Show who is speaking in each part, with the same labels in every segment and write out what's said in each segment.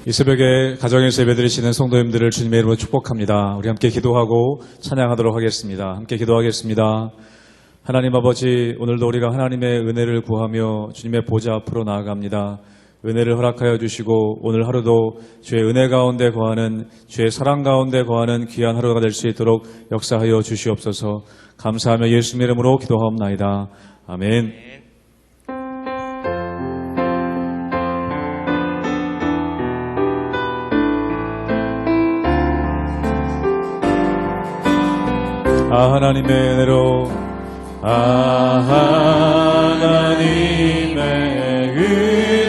Speaker 1: 이 새벽에 가정에서 예배드리시는 성도님들을 주님의 이름으로 축복합니다. 우리 함께 기도하고 찬양하도록 하겠습니다. 함께 기도하겠습니다. 하나님 아버지, 오늘도 우리가 하나님의 은혜를 구하며 주님의 보좌 앞으로 나아갑니다. 은혜를 허락하여 주시고 오늘 하루도 주의 은혜 가운데 거하는, 주의 사랑 가운데 거하는 귀한 하루가 될 수 있도록 역사하여 주시옵소서. 감사하며 예수님의 이름으로 기도하옵나이다. 아멘. 하나님의 은혜로, 하나님의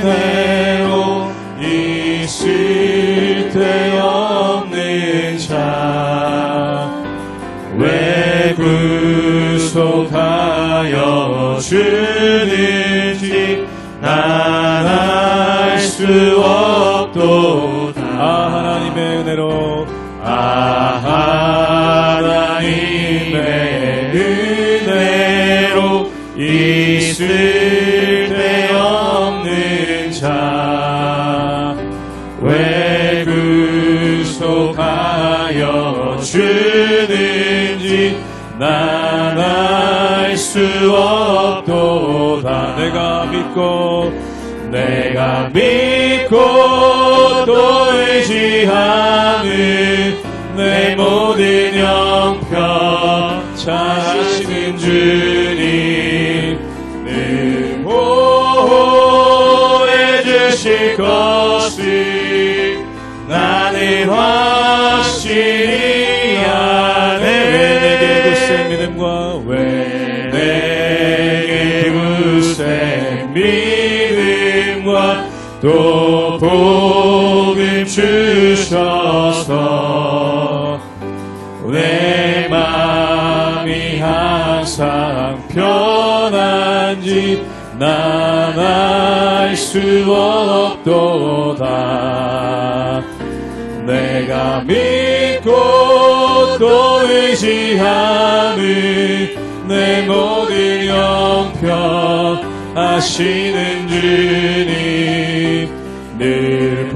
Speaker 1: 은혜로 있을 데 없는 자 왜 구속하여 주는지 난 알 수 없도다. 하나님의 은혜로, 하나님의 은혜로 있을 데 없는 자 왜 구속하여 주는지 난 알 수 없도다. 내가 믿고 또 의지하는 내 모든 형편 잘하시는 주님 늘 보호해 주실 것을 나는 확실히 아네. 왜 내게 굳센 믿음과 왜 내게 굳센 믿음과 또 복음 주셔서 내 마음이 항상 편한지 난 알 수 없도다. 내가 믿고 또 의지하는 내 모든 형편 하시는 주님 늘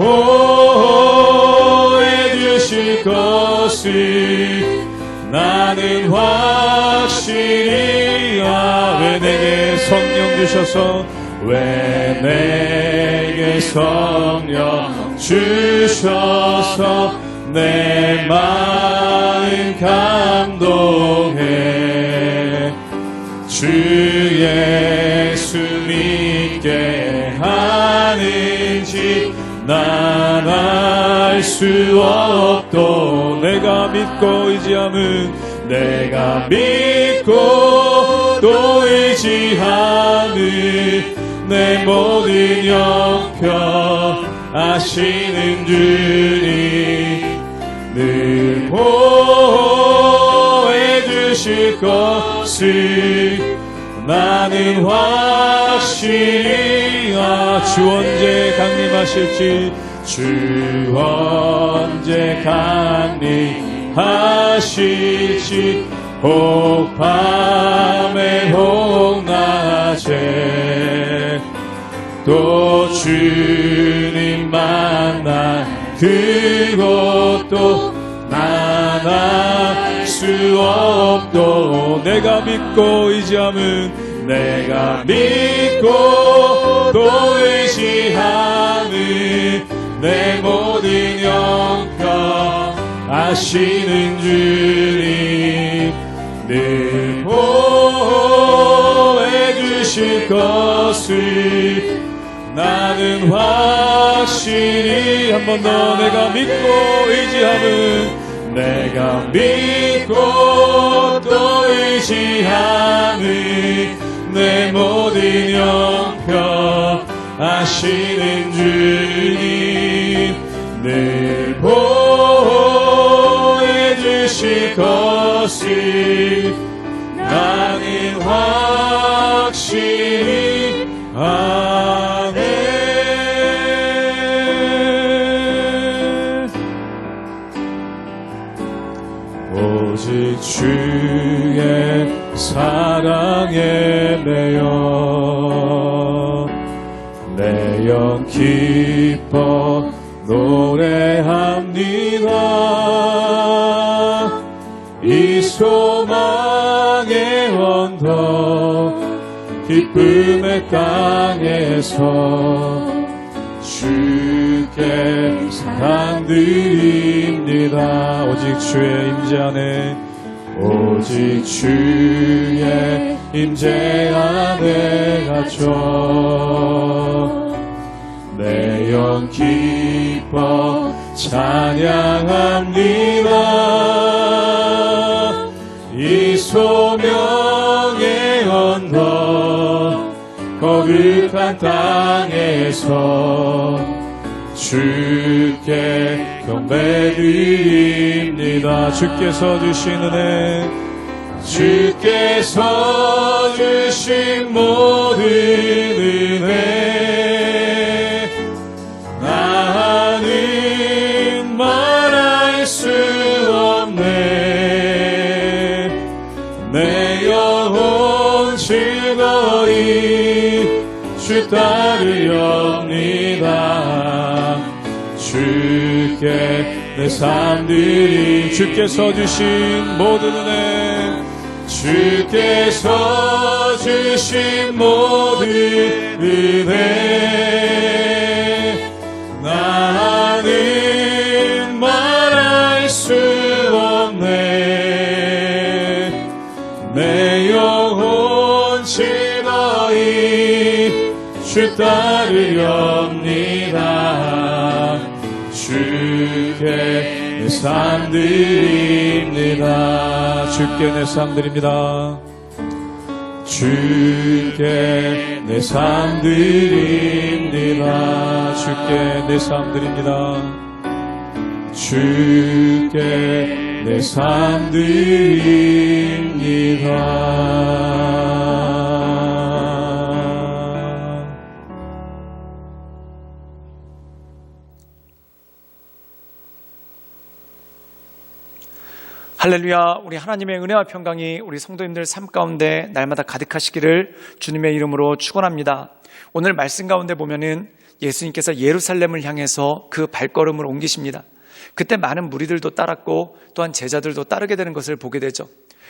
Speaker 1: 보호해 주실 것을 나는 확실히 왜 내게 성령 주셔서 왜 내게 성령 주셔서 내 마음 감동해 주 예수 믿게 하는지 난 알 수 없도. 내가 믿고 또 의지하는 내 모든 형편 아시는 주님 늘 보호해 주실 것을 나는 확실히 주 언제 강림하실지 주 언제 강림하실지 혹 밤에 혹 낮에 또 주님 만나 그것도 난 알 수 없도. 내가 믿고 또 의지하는 내 모든 형편 아시는 주님 늘 보호해 주실 것을 나는 확실히 한 번 더 내가 믿고 또 의지하는 내 모든 형편 아시는 주님 늘 보호해 주실 것을 나는 확실히 아네. 오직 주의 사랑에 매여 내 영 기뻐 노래합니다. 이 소망의 언덕 기쁨의 땅에서 주께 사랑드립니다. 오직 주의 임재 안에 오직 주의 임재 안에 갇혀 내 영 기뻐 찬양합니다. 이 소명의 언덕 거룩한 땅에서 주께 경배드립니다. 주께서 주신 은혜 주께서 주신 모든 은혜 나는 말할 수 없네. 내 영혼 즐거이 주 따르렵니다. 주께 내 삶들이 주께서 주신 모든 은혜 주께서 주신 모든 은혜 나는 말할 수 없네. 내 영혼 즐거이 주 따르렵니다. 주께 내 삶 드립니다. 주께 내 삶 드립니다. 주께 내 삶 드립니다. 주께 내 삶 드립니다. 주께 내 삶 드립니다.
Speaker 2: 할렐루야. 우리 하나님의 은혜와 평강이 우리 성도님들 삶 가운데 날마다 가득하시기를 주님의 이름으로 축원합니다. 오늘 말씀 가운데 보면은 예수님께서 예루살렘을 향해서 그 발걸음을 옮기십니다. 그때 많은 무리들도 따랐고 또한 제자들도 따르게 되는 것을 보게 되죠.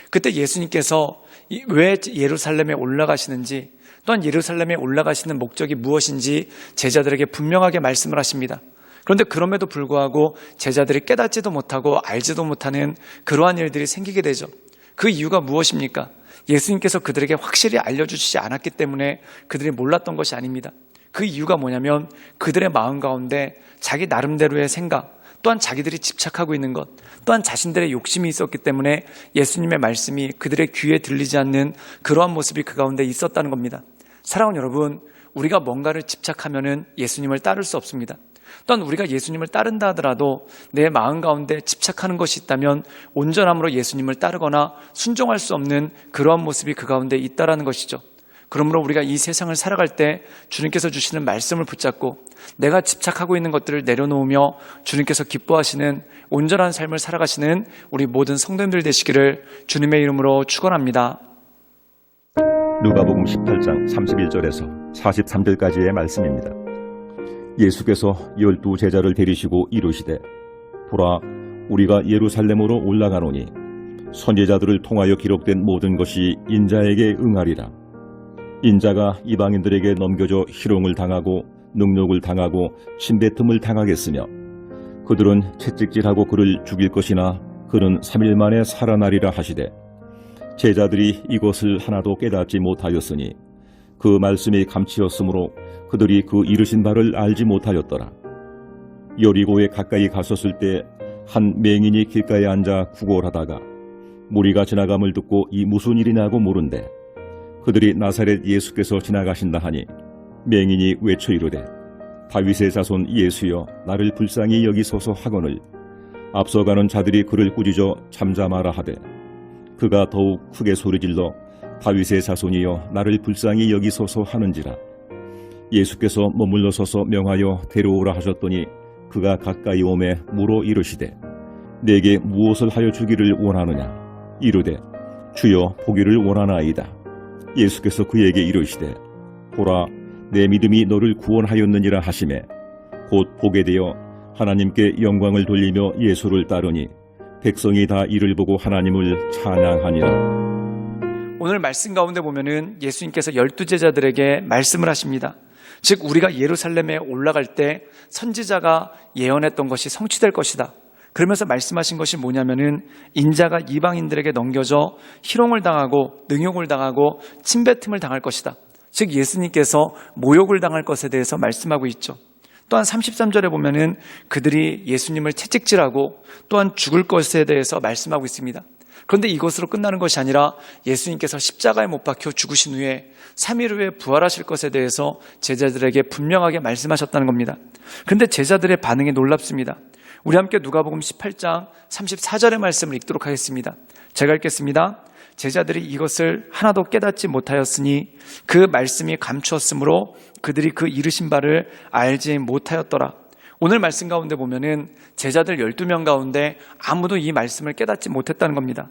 Speaker 2: 그때 예수님께서 왜 예루살렘에 올라가시는지 또한 예루살렘에 올라가시는 목적이 무엇인지 제자들에게 분명하게 말씀을 하십니다. 그런데 그럼에도 불구하고 제자들이 깨닫지도 못하고 알지도 못하는 그러한 일들이 생기게 되죠. 그 이유가 무엇입니까? 예수님께서 그들에게 확실히 알려주시지 않았기 때문에 그들이 몰랐던 것이 아닙니다. 그 이유가 뭐냐면 그들의 마음 가운데 자기 나름대로의 생각, 또한 자기들이 집착하고 있는 것, 또한 자신들의 욕심이 있었기 때문에 예수님의 말씀이 그들의 귀에 들리지 않는 그러한 모습이 그 가운데 있었다는 겁니다. 사랑하는 여러분, 우리가 뭔가를 집착하면은 예수님을 따를 수 없습니다. 또한 우리가 예수님을 따른다 하더라도 내 마음 가운데 집착하는 것이 있다면 온전함으로 예수님을 따르거나 순종할 수 없는 그러한 모습이 그 가운데 있다라는 것이죠. 그러므로 우리가 이 세상을 살아갈 때 주님께서 주시는 말씀을 붙잡고 내가 집착하고 있는 것들을 내려놓으며 주님께서 기뻐하시는 온전한 삶을 살아가시는 우리 모든 성도님들 되시기를 주님의 이름으로 축원합니다.
Speaker 3: 누가복음 18장 31절에서 43절까지의 말씀입니다. 예수께서 12 제자를 데리시고 이르시되 보라 우리가 예루살렘으로 올라가노니 선지자들을 통하여 기록된 모든 것이 인자에게 응하리라. 인자가 이방인들에게 넘겨져 희롱을 당하고 능욕을 당하고 침뱉음을 당하겠으며 그들은 채찍질하고 그를 죽일 것이나 그는 3일 만에 살아나리라 하시되 제자들이 이것을 하나도 깨닫지 못하였으니 그 말씀이 감치였으므로 그들이 그 이르신 바를 알지 못하였더라. 여리고에 가까이 갔었을 때 한 맹인이 길가에 앉아 구걸하다가 무리가 지나감을 듣고 이 무슨 일이냐고 물은데 그들이 나사렛 예수께서 지나가신다 하니 맹인이 외쳐 이르되 다윗의 자손 예수여 나를 불쌍히 여기소서 하거늘 앞서가는 자들이 그를 꾸짖어 잠잠하라 하되 그가 더욱 크게 소리질러 다윗의 자손이여 나를 불쌍히 여기소서 하는지라. 예수께서 머물러 서서 명하여 데려오라 하셨더니 그가 가까이 오매 물어 이르시되 내게 무엇을 하여 주기를 원하느냐? 이르되 주여 보기를 원하나이다. 예수께서 그에게 이르시되 보라 내 믿음이 너를 구원하였느니라 하시매 곧 보게 되어 하나님께 영광을 돌리며 예수를 따르니 백성이 다 이를 보고 하나님을 찬양하니라.
Speaker 2: 오늘 말씀 가운데 보면은 예수님께서 12제자들에게 말씀을 하십니다. 즉 우리가 예루살렘에 올라갈 때 선지자가 예언했던 것이 성취될 것이다. 그러면서 말씀하신 것이 뭐냐면은 인자가 이방인들에게 넘겨져 희롱을 당하고 능욕을 당하고 침뱉음을 당할 것이다. 즉 예수님께서 모욕을 당할 것에 대해서 말씀하고 있죠. 또한 33절에 보면은 그들이 예수님을 채찍질하고 또한 죽을 것에 대해서 말씀하고 있습니다. 그런데 이것으로 끝나는 것이 아니라 예수님께서 십자가에 못 박혀 죽으신 후에 3일 후에 부활하실 것에 대해서 제자들에게 분명하게 말씀하셨다는 겁니다. 그런데 제자들의 반응이 놀랍습니다. 우리 함께 누가복음 18장 34절의 말씀을 읽도록 하겠습니다. 제가 읽겠습니다. 제자들이 이것을 하나도 깨닫지 못하였으니 그 말씀이 감추었으므로 그들이 그 이르신 바를 알지 못하였더라. 오늘 말씀 가운데 보면은 제자들 12명 가운데 아무도 이 말씀을 깨닫지 못했다는 겁니다.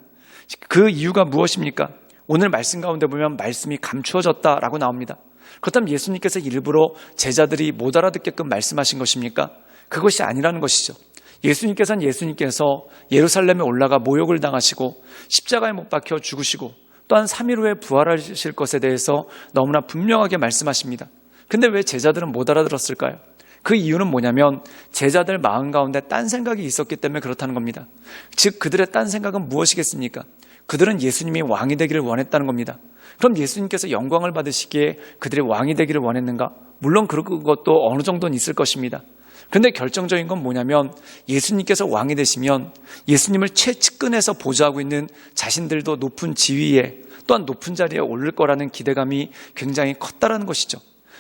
Speaker 2: 그 이유가 무엇입니까? 오늘 말씀 가운데 보면 말씀이 감추어졌다라고 나옵니다. 그렇다면 예수님께서 일부러 제자들이 못 알아듣게끔 말씀하신 것입니까? 그것이 아니라는 것이죠. 예수님께서는 예수님께서 예루살렘에 올라가 모욕을 당하시고 십자가에 못 박혀 죽으시고 또한 3일 후에 부활하실 것에 대해서 너무나 분명하게 말씀하십니다. 근데 왜 제자들은 못 알아들었을까요? 그 이유는 뭐냐면 제자들 마음 가운데 딴 생각이 있었기 때문에 그렇다는 겁니다. 즉 그들의 딴 생각은 무엇이겠습니까? 그들은 예수님이 왕이 되기를 원했다는 겁니다. 그럼 예수님께서 영광을 받으시기에 그들이 왕이 되기를 원했는가? 물론 그것도 어느 정도는 있을 것입니다. 그런데 결정적인 건 뭐냐면 예수님께서 왕이 되시면 예수님을 최측근에서 보좌하고 있는 자신들도 높은 지위에 또한 높은 자리에 오를 거라는 기대감이 굉장히 컸다라는 것이죠.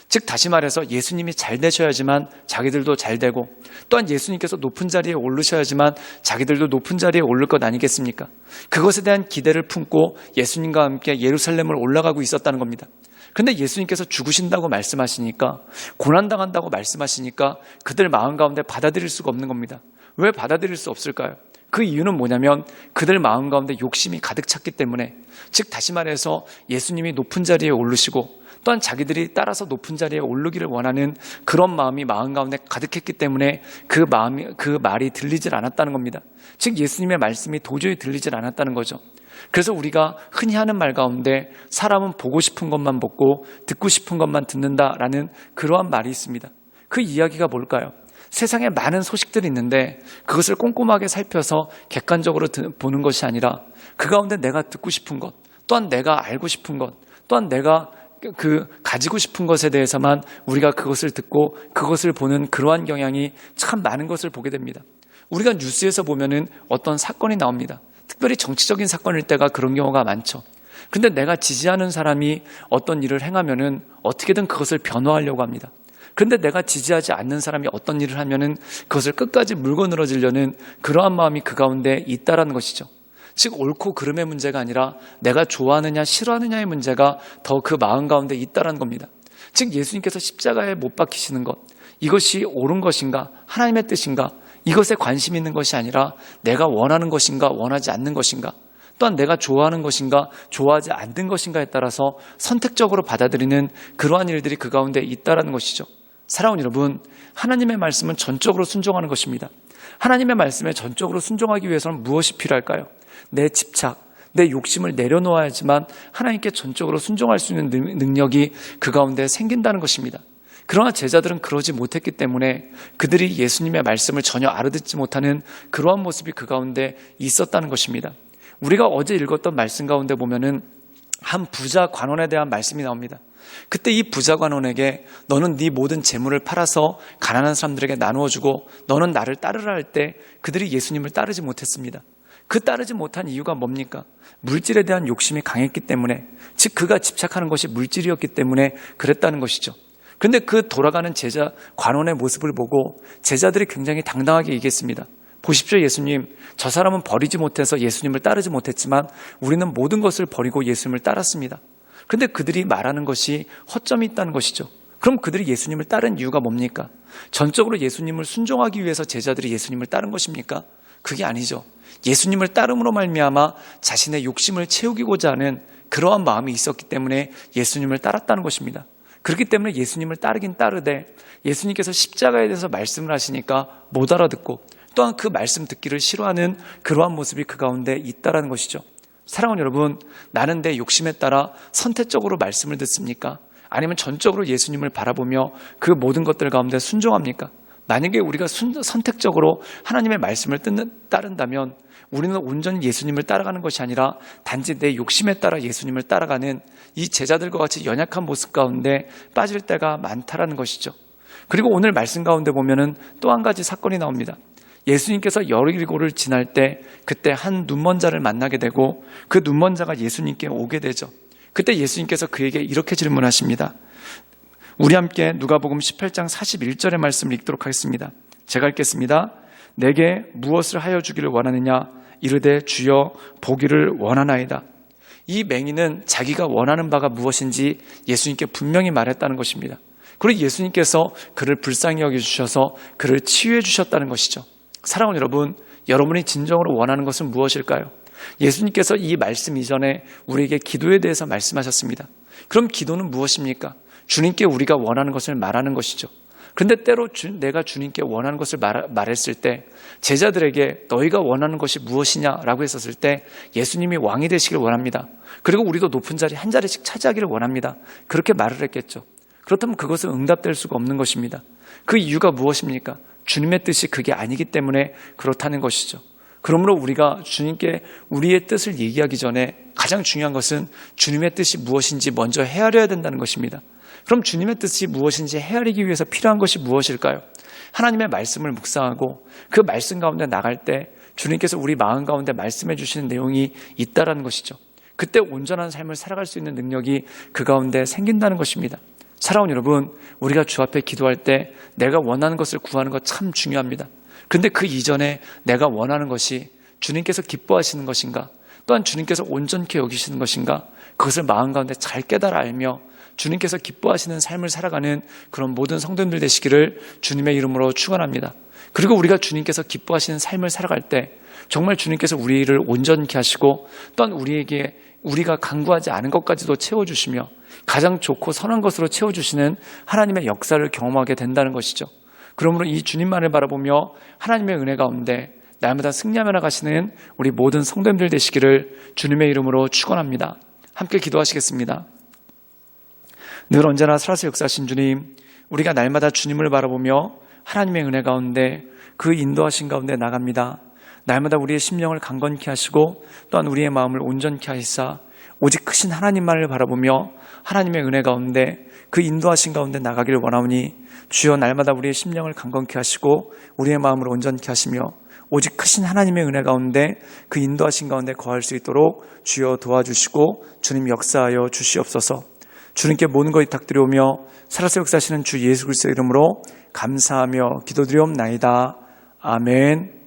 Speaker 2: 즉 다시 말해서 예수님이 잘 되셔야지만 자기들도 잘 되고 또한 예수님께서 높은 자리에 오르셔야지만 자기들도 높은 자리에 오를 것 아니겠습니까? 그것에 대한 기대를 품고 예수님과 함께 예루살렘을 올라가고 있었다는 겁니다. 근데 예수님께서 죽으신다고 말씀하시니까 고난당한다고 말씀하시니까 그들 마음 가운데 받아들일 수가 없는 겁니다. 왜 받아들일 수 없을까요? 그 이유는 뭐냐면 그들 마음 가운데 욕심이 가득 찼기 때문에 즉 다시 말해서 예수님이 높은 자리에 오르시고 또한 자기들이 따라서 높은 자리에 오르기를 원하는 그런 마음이 마음 가운데 가득했기 때문에 그 말이 들리질 않았다는 겁니다. 즉 예수님의 말씀이 도저히 들리질 않았다는 거죠. 그래서 우리가 흔히 하는 말 가운데 사람은 보고 싶은 것만 보고 듣고 싶은 것만 듣는다라는 그러한 말이 있습니다. 그 이야기가 뭘까요? 세상에 많은 소식들이 있는데 그것을 꼼꼼하게 살펴서 객관적으로 보는 것이 아니라 그 가운데 내가 듣고 싶은 것, 또한 내가 알고 싶은 것, 또한 내가 가지고 싶은 것에 대해서만 우리가 그것을 듣고 그것을 보는 그러한 경향이 참 많은 것을 보게 됩니다. 우리가 뉴스에서 보면은 어떤 사건이 나옵니다. 특별히 정치적인 사건일 때가 그런 경우가 많죠. 근데 내가 지지하는 사람이 어떤 일을 행하면은 어떻게든 그것을 변호하려고 합니다. 그런데 내가 지지하지 않는 사람이 어떤 일을 하면은 그것을 끝까지 물고 늘어지려는 그러한 마음이 그 가운데 있다라는 것이죠. 즉 옳고 그름의 문제가 아니라 내가 좋아하느냐 싫어하느냐의 문제가 더 그 마음 가운데 있다라는 겁니다. 즉 예수님께서 십자가에 못 박히시는 것, 이것이 옳은 것인가 하나님의 뜻인가 이것에 관심 있는 것이 아니라 내가 원하는 것인가 원하지 않는 것인가 또한 내가 좋아하는 것인가 좋아하지 않는 것인가에 따라서 선택적으로 받아들이는 그러한 일들이 그 가운데 있다라는 것이죠. 사랑하는 여러분, 하나님의 말씀은 전적으로 순종하는 것입니다. 하나님의 말씀에 전적으로 순종하기 위해서는 무엇이 필요할까요? 내 집착, 내 욕심을 내려놓아야지만 하나님께 전적으로 순종할 수 있는 능력이 그 가운데 생긴다는 것입니다. 그러나 제자들은 그러지 못했기 때문에 그들이 예수님의 말씀을 전혀 알아듣지 못하는 그러한 모습이 그 가운데 있었다는 것입니다. 우리가 어제 읽었던 말씀 가운데 보면은 한 부자 관원에 대한 말씀이 나옵니다. 그때 이 부자 관원에게 너는 네 모든 재물을 팔아서 가난한 사람들에게 나누어 주고 너는 나를 따르라 할 때 그들이 예수님을 따르지 못했습니다. 그 따르지 못한 이유가 뭡니까? 물질에 대한 욕심이 강했기 때문에, 즉 그가 집착하는 것이 물질이었기 때문에 그랬다는 것이죠. 그런데 그 돌아가는 제자 관원의 모습을 보고 제자들이 굉장히 당당하게 얘기했습니다. 보십시오, 예수님. 저 사람은 버리지 못해서 예수님을 따르지 못했지만 우리는 모든 것을 버리고 예수님을 따랐습니다. 그런데 그들이 말하는 것이 허점이 있다는 것이죠. 그럼 그들이 예수님을 따른 이유가 뭡니까? 전적으로 예수님을 순종하기 위해서 제자들이 예수님을 따른 것입니까? 그게 아니죠. 예수님을 따름으로 말미암아 자신의 욕심을 채우기고자 하는 그러한 마음이 있었기 때문에 예수님을 따랐다는 것입니다. 그렇기 때문에 예수님을 따르긴 따르되 예수님께서 십자가에 대해서 말씀을 하시니까 못 알아듣고 또한 그 말씀 듣기를 싫어하는 그러한 모습이 그 가운데 있다라는 것이죠. 사랑하는 여러분, 나는 내 욕심에 따라 선택적으로 말씀을 듣습니까? 아니면 전적으로 예수님을 바라보며 그 모든 것들 가운데 순종합니까? 만약에 우리가 선택적으로 하나님의 말씀을 따른다면 우리는 온전히 예수님을 따라가는 것이 아니라 단지 내 욕심에 따라 예수님을 따라가는 이 제자들과 같이 연약한 모습 가운데 빠질 때가 많다라는 것이죠. 그리고 오늘 말씀 가운데 보면은 또 한 가지 사건이 나옵니다. 예수님께서 여리고를 지날 때 그때 한 눈먼 자를 만나게 되고 그 눈먼 자가 예수님께 오게 되죠. 그때 예수님께서 그에게 이렇게 질문하십니다. 우리 함께 누가복음 18장 41절의 말씀을 읽도록 하겠습니다. 제가 읽겠습니다. 내게 무엇을 하여 주기를 원하느냐? 이르되 주여 보기를 원하나이다. 이 맹인은 자기가 원하는 바가 무엇인지 예수님께 분명히 말했다는 것입니다. 그리고 예수님께서 그를 불쌍히 여겨주셔서 그를 치유해 주셨다는 것이죠. 사랑하는 여러분, 여러분이 진정으로 원하는 것은 무엇일까요? 예수님께서 이 말씀 이전에 우리에게 기도에 대해서 말씀하셨습니다. 그럼 기도는 무엇입니까? 주님께 우리가 원하는 것을 말하는 것이죠. 그런데 때로 내가 주님께 원하는 것을 말했을 때 제자들에게 너희가 원하는 것이 무엇이냐라고 했었을 때 예수님이 왕이 되시길 원합니다. 그리고 우리도 높은 자리 한 자리씩 차지하기를 원합니다. 그렇게 말을 했겠죠. 그렇다면 그것은 응답될 수가 없는 것입니다. 그 이유가 무엇입니까? 주님의 뜻이 그게 아니기 때문에 그렇다는 것이죠. 그러므로 우리가 주님께 우리의 뜻을 얘기하기 전에 가장 중요한 것은 주님의 뜻이 무엇인지 먼저 헤아려야 된다는 것입니다. 그럼 주님의 뜻이 무엇인지 헤아리기 위해서 필요한 것이 무엇일까요? 하나님의 말씀을 묵상하고 그 말씀 가운데 나갈 때 주님께서 우리 마음 가운데 말씀해 주시는 내용이 있다라는 것이죠. 그때 온전한 삶을 살아갈 수 있는 능력이 그 가운데 생긴다는 것입니다. 사랑하는 여러분, 우리가 주 앞에 기도할 때 내가 원하는 것을 구하는 것 참 중요합니다. 그런데 그 이전에 내가 원하는 것이 주님께서 기뻐하시는 것인가, 또한 주님께서 온전케 여기시는 것인가, 그것을 마음 가운데 잘 깨달아 알며 주님께서 기뻐하시는 삶을 살아가는 그런 모든 성도님들 되시기를 주님의 이름으로 축원합니다. 그리고 우리가 주님께서 기뻐하시는 삶을 살아갈 때 정말 주님께서 우리를 온전케 하시고 또한 우리가 간구하지 않은 것까지도 채워주시며 가장 좋고 선한 것으로 채워주시는 하나님의 역사를 경험하게 된다는 것이죠. 그러므로 이 주님만을 바라보며 하나님의 은혜 가운데 날마다 승리하며 나가시는 우리 모든 성도님들 되시기를 주님의 이름으로 축원합니다. 함께 기도하시겠습니다. 늘 언제나 살아서 역사하신 주님, 우리가 날마다 주님을 바라보며 하나님의 은혜 가운데 그 인도하신 가운데 나갑니다. 날마다 우리의 심령을 강건케 하시고 또한 우리의 마음을 온전케 하시사 오직 크신 하나님만을 바라보며 하나님의 은혜 가운데 그 인도하신 가운데 나가기를 원하오니 주여 날마다 우리의 심령을 강건케 하시고 우리의 마음을 온전케 하시며 오직 크신 하나님의 은혜 가운데 그 인도하신 가운데 거할 수 있도록 주여 도와주시고 주님 역사하여 주시옵소서. 주님께 모든 것을 탁드려오며 살아서 역사하시는 주 예수 그리스도의 이름으로 감사하며 기도드리옵나이다. 아멘.